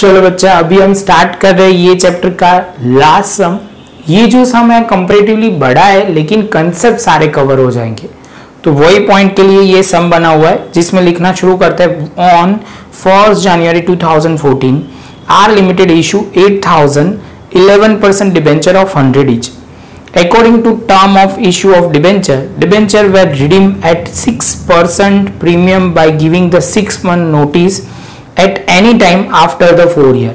चलो बच्चा, अभी हम स्टार्ट कर रहे हैं ये चैप्टर का लास्ट सम। ये जो सम है कंपैरेटिवली बड़ा है, लेकिन कंसेप्ट सारे कवर हो जाएंगे। तो वही पॉइंट के लिए ये सम बना हुआ है, जिसमें लिखना शुरू करते हैं। On 1 January 2014 R limited issue 8000 11% debenture of 100 each. According to term of issue of debenture were redeemed at 6% premium by giving the 6-month notice at any time after the 4 year.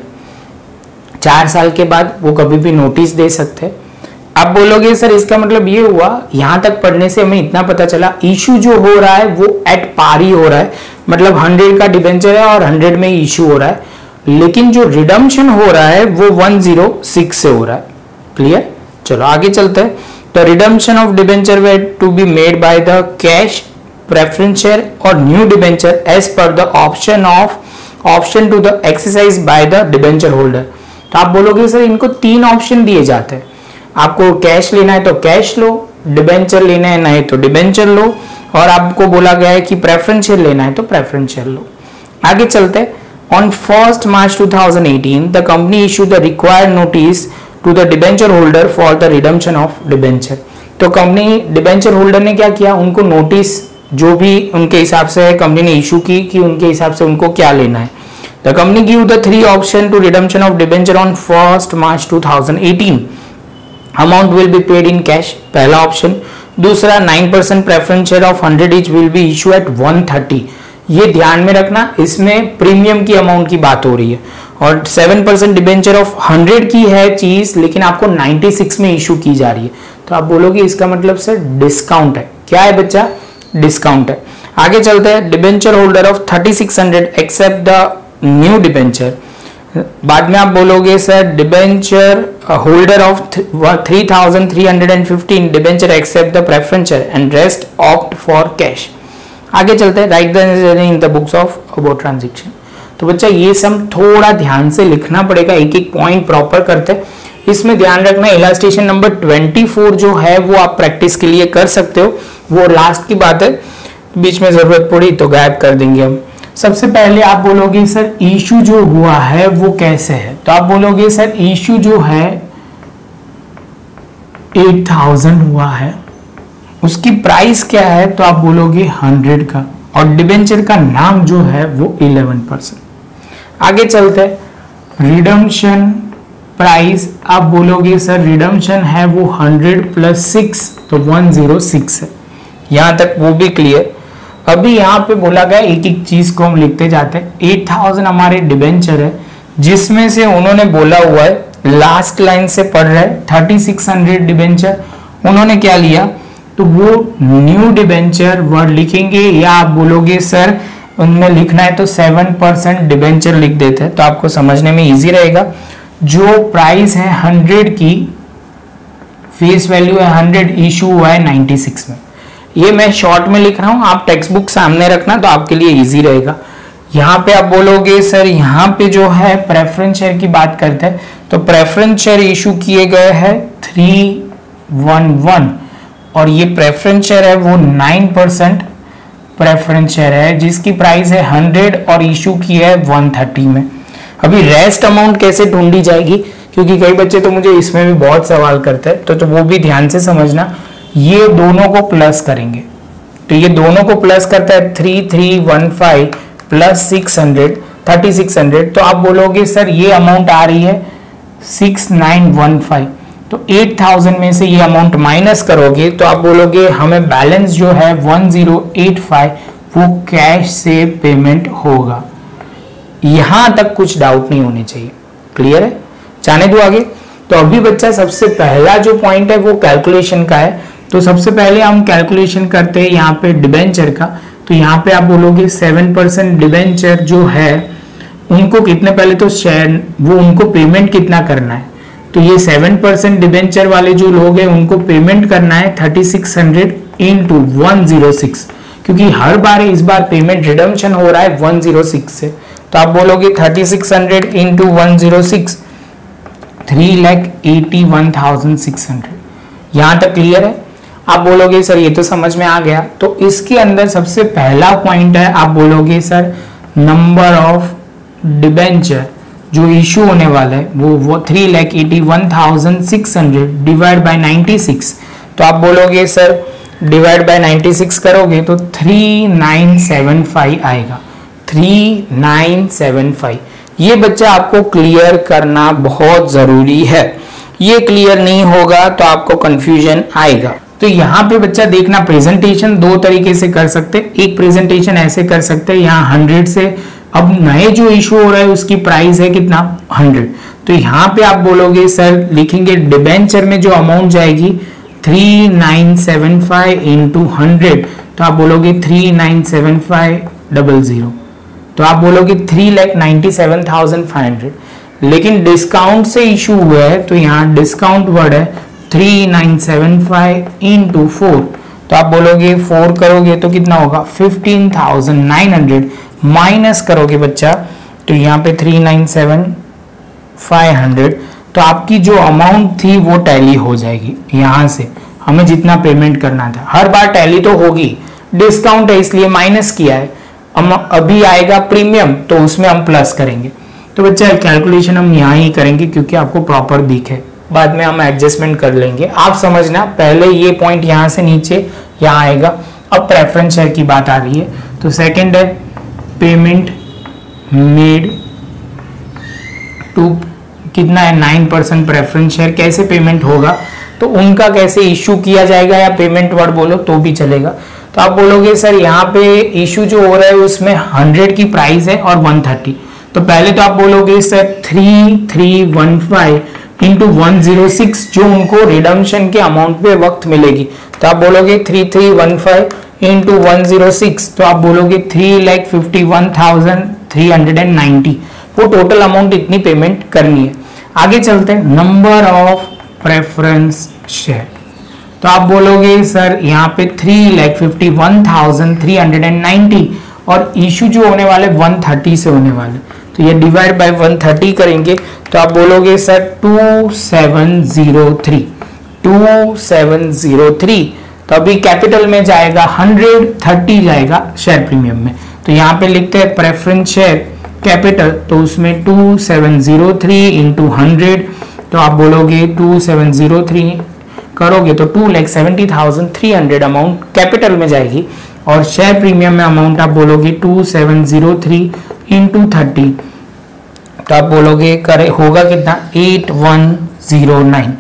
4 साल के बाद वो कभी भी नोटिस दे सकते हैं। आप बोलोगे सर इसका मतलब ये हुआ, यहां तक पढ़ने से हमें इतना पता चला, इशू जो हो रहा है वो एट पार ही हो रहा है, मतलब 100 का डिबेंचर है और 100 में इशू हो रहा है, लेकिन जो रिडम्पशन हो रहा है वो 106 से हो रहा है। क्लियर? चलो आगे चलते हैं। तो redemption of debenture way to be made by the cash, preference share और new debenture as per the option to the exercise by the debenture holder. तो आप बोलोगे सर इनको 3 ऑप्शन दिए जाते हैं, आपको कैश लेना है तो कैश लो, डिबेंचर लेना है नहीं तो डिबेंचर लो, और आपको बोला गया है कि प्रेफरेंस शेयर लेना है तो प्रेफरेंस शेयर लो। आगे चलते हैं। On 1st March 2018, the company issued the required notice to the debenture holder for the redemption of debenture. तो कंपनी डिबेंचर होल्डर ने क्या किया, उनको नोटिस जो भी उनके हिसाब से कंपनी ने इशू की कि उनके हिसाब से उनको क्या लेना है। The company give the 3 option to redemption of debenture on 1st March 2018. Amount will be paid in cash, पहला ऑप्शन। दूसरा 9% preference share of 100 each will be issued at 130. ये ध्यान में रखना, इसमें प्रीमियम की अमाउंट की बात हो रही है, और 7% डिबेंचर ऑफ 100 की है चीज, लेकिन आपको 96 में इशू की जा रही है। तो आप बोलोगे इसका मतलब सर डिस्काउंट है। क्या है बच्चा? डिस्काउंट है। आगे चलते हैं। Debenture holder of 3600 accept the new debenture. बाद में आप बोलोगे sir debenture holder of 3315 debenture accept the preference share and rest opt for cash. आगे चलते हैं। Write the in the books of about transaction. तो बच्चा ये सम थोड़ा ध्यान से लिखना पड़ेगा, एक एक पॉइंट प्रॉपर करते हैं। इसमें ध्यान रखना इलास्ट्रेशन नंबर 24 जो है वो आप प्रैक्टिस के लिए कर सकते हो, वो लास्ट की बात है, बीच में जरूरत पड़ी तो गायब कर देंगे हम। सबसे पहले आप बोलोगे सर इशू जो हुआ है वो कैसे है, तो आप बोलोगे सर इशू जो है 8000 हुआ है, उसकी प्राइस क्या है, तो आप बोलोगे 100 का, और डिबेंचर का नाम जो है वो 11%। आगे चलते हैं। रिडम्पशन प्राइस आप बोलोगे सर रिडम्पशन है वो 100 + 6 तो 106 है। यहां तक वो भी क्लियर। अभी यहाँ पे बोला गया एक एक चीज को हम लिखते जाते हैं। 8000 हमारे डिबेंचर है, जिसमें से उन्होंने बोला हुआ है, लास्ट लाइन से पढ़ रहे 3600 डिबेंचर उन्होंने क्या लिया, तो वो न्यू डिबेंचर वर्ड लिखेंगे, या आप बोलोगे सर उनमें लिखना है तो 7% डिबेंचर लिख देते हैं, तो आपको समझने में इजी रहेगा। जो प्राइस है 100 की, फेस वैल्यू है 100, इशू हुआ है 96 में। ये मैं शॉर्ट में लिख रहा हूं, आप टेक्स्ट बुक सामने रखना तो आपके लिए इजी रहेगा। यहाँ पे आप बोलोगे सर यहाँ पे जो है प्रेफरेंस शेयर की बात करते हैं, तो प्रेफरेंस शेयर इशू किए गए हैं 311, और ये प्रेफरेंस शेयर है वो 9% प्रेफरेंस शेयर है, जिसकी प्राइस है 100 और इशू की है 130 में। अभी रेस्ट अमाउंट कैसे ढूंढी जाएगी, क्योंकि कई बच्चे तो मुझे इसमें भी बहुत सवाल करते हैं, तो वो भी ध्यान से समझना। ये दोनों को प्लस करेंगे, तो ये दोनों को प्लस करता है 3315 + 600 3600, तो आप बोलोगे सर ये अमाउंट आ रही है 6915, तो 8000 में से ये अमाउंट माइनस करोगे तो आप बोलोगे हमें बैलेंस जो है 1085 वो कैश से पेमेंट होगा। यहां तक कुछ डाउट नहीं होने चाहिए। क्लियर है? जाने दो आगे। तो अभी बच्चा सबसे पहला जो पॉइंट है वो कैलकुलेशन का है, तो सबसे पहले हम कैलकुलेशन करते हैं यहाँ पे डिबेंचर का। तो यहाँ पे आप बोलोगे 7% डिबेंचर जो है उनको कितने, पहले तो शेयर वो उनको पेमेंट कितना करना है, तो ये 7% डिबेंचर वाले जो लोग हैं उनको पेमेंट करना है 3600 × 106, क्योंकि हर बार इस बार पेमेंट रिडम्पशन हो रहा है 106 से, तो आप बोलोगे 3600 × 106 3,81,600। यहां तक क्लियर है? आप बोलोगे सर ये तो समझ में आ गया, तो इसके अंदर सबसे पहला पॉइंट है, आप बोलोगे सर नंबर ऑफ डिबेंचर जो इशू होने वाला है वो 3,81,600 डिवाइड बाय 96। तो आप बोलोगे सर डिवाइड बाय 96 करोगे तो 3975 आएगा, 3975। ये बच्चा आपको क्लियर करना बहुत जरूरी है, ये क्लियर नहीं होगा तो आपको कंफ्यूजन आएगा। तो यहाँ पे बच्चा देखना, प्रेजेंटेशन दो तरीके से कर सकते, एक प्रेजेंटेशन ऐसे कर सकते हैं यहाँ 100 से, अब नए जो इशू हो रहा है उसकी प्राइस है कितना 100, तो यहाँ पे आप बोलोगे सर लिखेंगे डिबेंचर में जो अमाउंट जाएगी 3975 इंटू 100, तो आप बोलोगे 397500, तो आप बोलोगे 3,97,500। लेकिन डिस्काउंट से इशू हुआ है तो यहाँ डिस्काउंट वर्ड है 3975 इंटू 4, तो आप बोलोगे 4 करोगे तो कितना होगा 15,900, माइनस करोगे बच्चा तो यहाँ पे 397,500, तो आपकी जो अमाउंट थी वो टैली हो जाएगी। यहाँ से हमें जितना पेमेंट करना था, हर बार टैली तो होगी, डिस्काउंट है इसलिए माइनस किया है, अभी आएगा प्रीमियम तो उसमें हम प्लस करेंगे। तो बच्चा कैलकुलेशन हम यहाँ ही करेंगे क्योंकि आपको प्रॉपर दिखे, बाद में हम एडजस्टमेंट कर लेंगे। आप समझना, पहले ये पॉइंट यहाँ से नीचे यहाँ आएगा। अब प्रेफरेंस शेयर की बात आ रही है, तो सेकंड है पेमेंट मेड टू कितना है 9% प्रेफरेंस शेयर। कैसे पेमेंट होगा, तो उनका कैसे इशू किया जाएगा, या पेमेंट वर्ड बोलो तो भी चलेगा। तो आप बोलोगे सर यहाँ पे इशू जो हो रहा है उसमें 100 की प्राइस है और 130, तो पहले तो आप बोलोगे सर 3315 इंटू 106 जो उनको रिडम्पशन के अमाउंट पे वक्त मिलेगी, तो आप बोलोगे 3315 इंटू 106, तो आप बोलोगे 3,51,390, वो टोटल अमाउंट इतनी पेमेंट करनी है। आगे चलते हैं, नंबर ऑफ प्रेफरेंस शेयर, तो आप बोलोगे सर यहाँ पे 3,51,390 और इशू जो होने वाले 130 से होने वाले, तो ये डिवाइड बाय 130 करेंगे तो आप बोलोगे सर 2703, तो अभी कैपिटल में जाएगा 130 जाएगा शेयर प्रीमियम में, तो यहाँ पे लिखते हैं प्रेफरेंस शेयर कैपिटल, तो उसमें 2703 इंटू 100, तो आप बोलोगे 2703 करोगे तो 2,70,300 अमाउंट कैपिटल में जाएगी, और शेयर प्रीमियम में अमाउंट आप बोलोगे 2703 इंटू 30, तो आप बोलोगे करे होगा कितना 8109।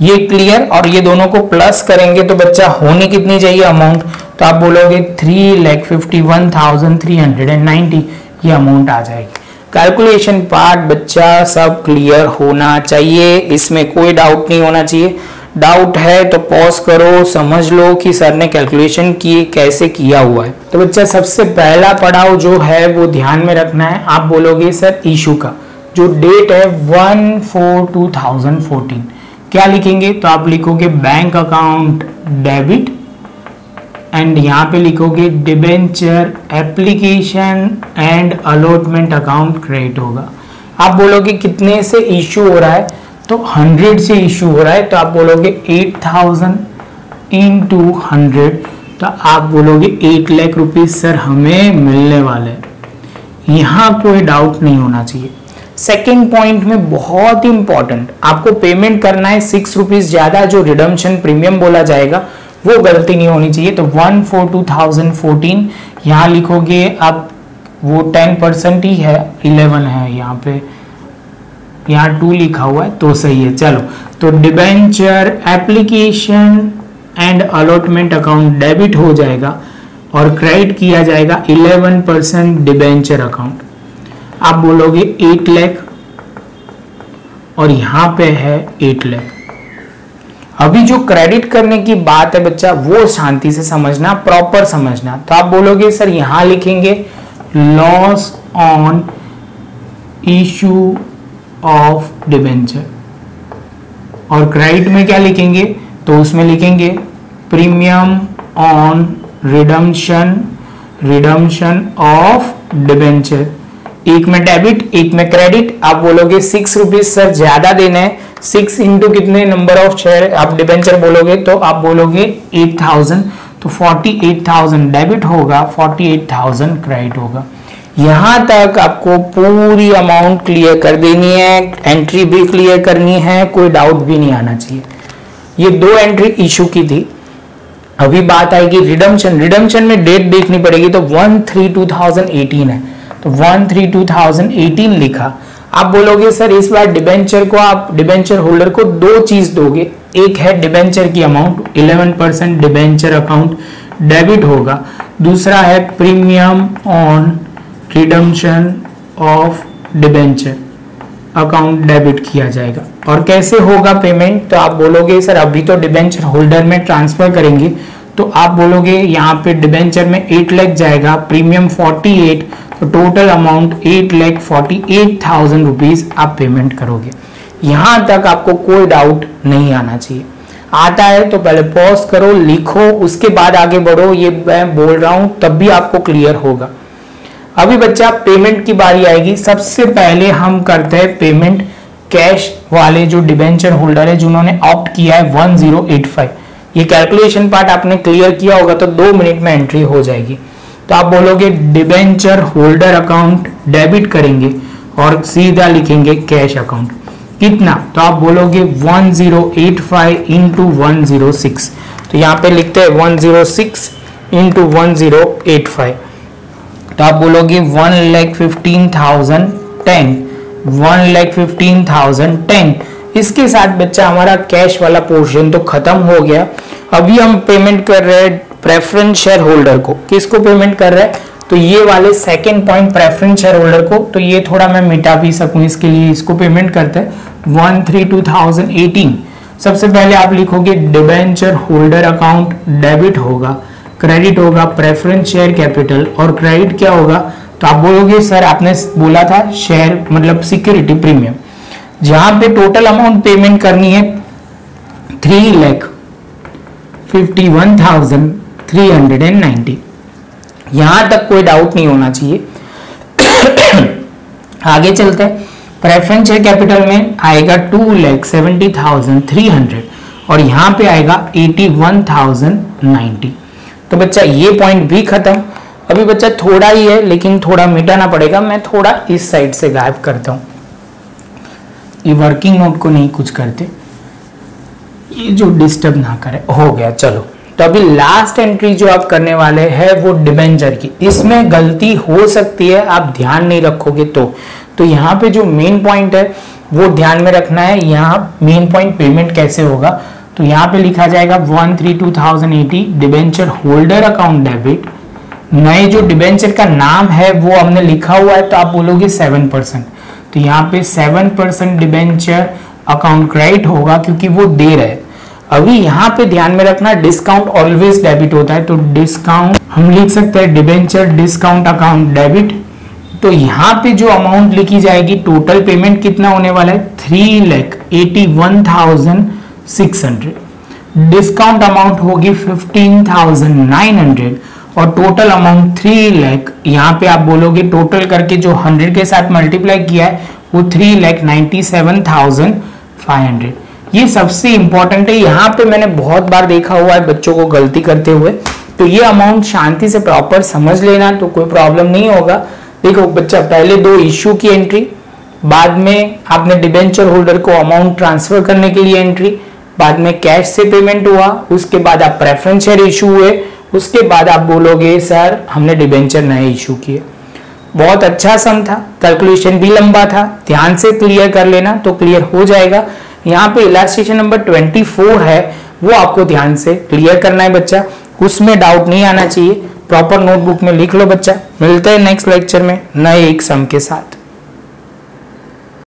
ये क्लियर, और ये दोनों को प्लस करेंगे तो बच्चा होने कितनी चाहिए अमाउंट, तो आप बोलोगे 3,51,390 ये अमाउंट आ जाएगी। कैलकुलेशन पार्ट बच्चा सब क्लियर होना चाहिए, इसमें कोई डाउट नहीं होना चाहिए। डाउट है तो पॉज करो, समझ लो कि सर ने कैलकुलेशन की कैसे किया हुआ है। तो बच्चा सबसे पहला पड़ाव जो है वो ध्यान में रखना है, आप बोलोगे सर इशू का जो डेट है 1/4/2014, क्या लिखेंगे, तो आप लिखोगे बैंक अकाउंट डेबिट एंड यहाँ पे लिखोगे debenture application and allotment account credit होगा। आप बोलोगे कितने से इशू हो रहा है, तो 100 से इशू हो रहा है, तो आप बोलोगे 8,000 इंटू 100, तो आप बोलोगे 8 लाख रुपीज सर हमें मिलने वाले हैं। यहाँ कोई डाउट नहीं होना चाहिए। सेकेंड पॉइंट में बहुत ही इंपॉर्टेंट, आपको पेमेंट करना है 6 रुपीज ज्यादा, जो रिडम्पशन प्रीमियम बोला जाएगा वो गलती नहीं होनी चाहिए। तो 1/4/2014 यहाँ लिखोगे, अब वो 10% ही है, 11 है यहाँ पे, यहाँ 2 लिखा हुआ है तो सही है। चलो, तो debenture application and allotment account debit हो जाएगा और क्रेडिट किया जाएगा 11% डिबेंचर अकाउंट। आप बोलोगे 8 लाख और यहाँ पे है 8 लाख। अभी जो क्रेडिट करने की बात है बच्चा वो शांति से समझना, प्रॉपर समझना। तो आप बोलोगे सर यहाँ लिखेंगे loss on issue of debenture, और क्रेडिट में क्या लिखेंगे, तो उसमें लिखेंगे premium on redemption of debenture. एक में डेबिट एक में क्रेडिट। आप बोलोगे 6 रुपीज सर ज्यादा देना है, 6 इंटू कितने नंबर ऑफ शेयर आप डिबेंचर बोलोगे, तो आप बोलोगे 8,000, तो 48,000 डेबिट होगा, 48,000 क्रेडिट होगा। यहां तक आपको पूरी अमाउंट क्लियर कर देनी है, एंट्री भी क्लियर करनी है, कोई डाउट भी नहीं आना चाहिए। ये 2 एंट्री इशू की थी। अभी बात आएगी रिडम्पशन। रिडम्पशन में डेट देखनी पड़ेगी, तो 1/3/2018 है, तो 1/3/2018 लिखा। आप बोलोगे सर इस बार डिबेंचर को, आप डिबेंचर होल्डर को 2 चीज दोगे, एक है डिबेंचर की अमाउंट 11% डिबेंचर अकाउंट डेबिट होगा, दूसरा है premium on redemption of debenture account debit किया जाएगा। और कैसे होगा पेमेंट, तो आप बोलोगे सर अभी तो डिबेंचर होल्डर में ट्रांसफर करेंगे, तो आप बोलोगे यहाँ पे डिबेंचर में 8 लाख जाएगा, प्रीमियम 48, तो टोटल अमाउंट 8,48,000 रुपीज आप पेमेंट करोगे। यहां तक आपको कोई डाउट नहीं आना चाहिए। आता है तो पहले पॉज करो, लिखो, उसके बाद आगे बढ़ो। ये मैं बोल रहा हूं तब भी आपको क्लियर होगा। अभी बच्चा पेमेंट की बारी आएगी। सबसे पहले हम करते हैं पेमेंट कैश वाले जो डिबेंचर होल्डर है जिन्होंने ऑप्ट किया है 1085। ये कैलकुलेशन पार्ट आपने क्लियर किया होगा तो 2 मिनट में एंट्री हो जाएगी। तो आप बोलोगे डिबेंचर होल्डर अकाउंट डेबिट करेंगे और सीधा लिखेंगे कैश अकाउंट। कितना, तो आप बोलोगे 1085 इंटू 106, तो यहाँ पे लिखते हैं 106 इंटू 1085, तो आप बोलोगे 1,15,010, 1,15,010। इसके साथ बच्चा हमारा कैश वाला पोर्शन तो खत्म हो गया। अभी हम पेमेंट कर रहे हैं प्रेफरेंस शेयर होल्डर को। किसको पेमेंट कर रहे हैं, तो ये वाले second point preference share holder को। तो ये थोड़ा मैं मिटा भी सकूं, इसके लिए इसको पेमेंट करते हैं 1/3/2018। सबसे पहले आप लिखोगे डिबेंचर होल्डर अकाउंट डेबिट होगा, क्रेडिट होगा प्रेफरेंस शेयर कैपिटल, और क्रेडिट क्या होगा, तो आप बोलोगे सर आपने बोला था शेयर मतलब सिक्योरिटी प्रीमियम। जहां पे टोटल अमाउंट पेमेंट करनी है 3,51,390। यहां तक कोई डाउट नहीं होना चाहिए। आगे चलते हैं। प्रेफरेंस शेयर कैपिटल में आएगा 2,70,300 और यहां पे आएगा 81,090। तो बच्चा ये पॉइंट भी खत्म। अभी बच्चा थोड़ा ही है लेकिन थोड़ा मिटाना पड़ेगा। मैं थोड़ा इस साइड से गायब करता हूं, ये वर्किंग नोट को नहीं कुछ करते, ये जो डिस्टर्ब ना करे। हो गया, चलो। तो अभी लास्ट एंट्री जो आप करने वाले हैं वो डिबेंचर की। इसमें गलती हो सकती है आप ध्यान नहीं रखोगे तो यहाँ पे जो मेन पॉइंट है वो ध्यान में रखना है। यहाँ मेन पॉइंट पेमेंट कैसे होगा, तो यहाँ पे लिखा जाएगा 1/3/2080 डिबेंचर होल्डर अकाउंट डेबिट। नए जो डिबेंचर का नाम है वो हमने लिखा हुआ है, तो आप बोलोगे 7%, तो यहाँ पे 7% डिबेंचर अकाउंट क्रेडिट होगा क्योंकि वो दे रहे हैं। अभी यहाँ पे ध्यान में रखना डिस्काउंट ऑलवेज डेबिट होता है, तो डिस्काउंट हम लिख सकते हैं डिबेंचर डिस्काउंट अकाउंट डेबिट। तो यहाँ पे जो अमाउंट लिखी जाएगी टोटल पेमेंट कितना होने वाला है 3,81,600। डिस्काउंट अमाउंट होगी 15,900 और टोटल अमाउंट 3 लाख। यहाँ पे आप बोलोगे टोटल करके जो 100 के साथ मल्टीप्लाई किया है वो 3,97,500। ये सबसे इंपॉर्टेंट है। यहाँ पे मैंने बहुत बार देखा हुआ है बच्चों को गलती करते हुए, तो ये अमाउंट शांति से प्रॉपर समझ लेना तो कोई प्रॉब्लम नहीं होगा। देखो बच्चा, पहले 2 इश्यू की एंट्री, बाद में आपने डिबेंचर होल्डर को अमाउंट ट्रांसफर करने के लिए एंट्री, बाद में कैश से पेमेंट हुआ, उसके बाद आप प्रेफरेंस शेयर इशू हुए, उसके बाद आप बोलोगे सर हमने डिबेंचर नए इशू किए। बहुत अच्छा सम था, कैलकुलेशन भी लंबा था, ध्यान से क्लियर कर लेना तो क्लियर हो जाएगा। यहाँ पे इलास्ट्रेशन नंबर 24 है, वो आपको ध्यान से क्लियर करना है बच्चा, उसमें डाउट नहीं आना चाहिए। प्रॉपर नोटबुक में लिख लो बच्चा। मिलते हैं नेक्स्ट लेक्चर में नए एक सम के साथ।